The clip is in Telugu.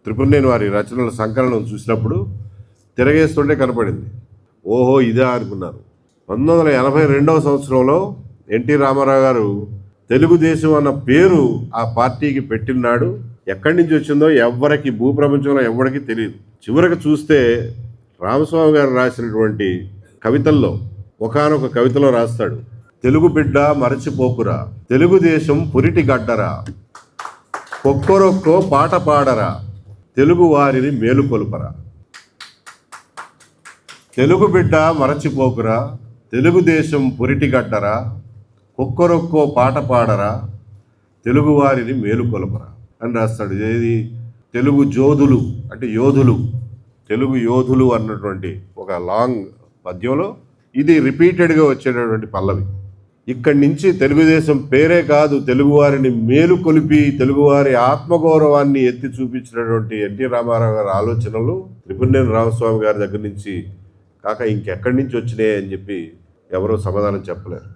త్రిపురనేని వారి రచనల సంకలనం చూసినప్పుడు తిరగేస్తుంటే కనపడింది. ఓహో ఇదే అనుకున్నారు. 1982వ సంవత్సరంలో ఎన్టీ రామారావు గారు తెలుగుదేశం అన్న పేరు ఆ పార్టీకి పెట్టినాడు. ఎక్కడి నుంచి వచ్చిందో ఎవ్వరికి భూప్రపంచంలో ఎవరికి తెలియదు. చివరికి చూస్తే రామస్వామి గారు రాసినటువంటి కవితల్లో ఒకానొక కవితలో రాస్తాడు, తెలుగు బిడ్డ మరచిపోకురా, తెలుగుదేశం పురిటి గడ్డరా, కొక్కరొక్కో పాట పాడరా, తెలుగు వారిని మేలుకొలుపరా. తెలుగు బిడ్డ మరచిపోకురా, తెలుగుదేశం పురిటి గడ్డరా, కొక్కరొక్కో పాట పాడరా, తెలుగు వారిని మేలుకొలుపరా అని రాస్తాడు. ఏది తెలుగు జోధులు అంటే యోధులు, తెలుగు యోధులు అన్నటువంటి ఒక లాంగ్ పద్యంలో ఇది రిపీటెడ్గా వచ్చేటటువంటి పల్లవి. ఇక్కడి నుంచి తెలుగుదేశం పేరే కాదు, తెలుగువారిని మేలుకొలిపి తెలుగువారి ఆత్మగౌరవాన్ని ఎత్తి చూపించినటువంటి ఎన్టీ రామారావు గారి ఆలోచనలు త్రిపురనేని రామస్వామి గారి దగ్గర నుంచి కాక ఇంకెక్కడి నుంచి వచ్చినాయి అని చెప్పి ఎవరూ సమాధానం చెప్పలేరు.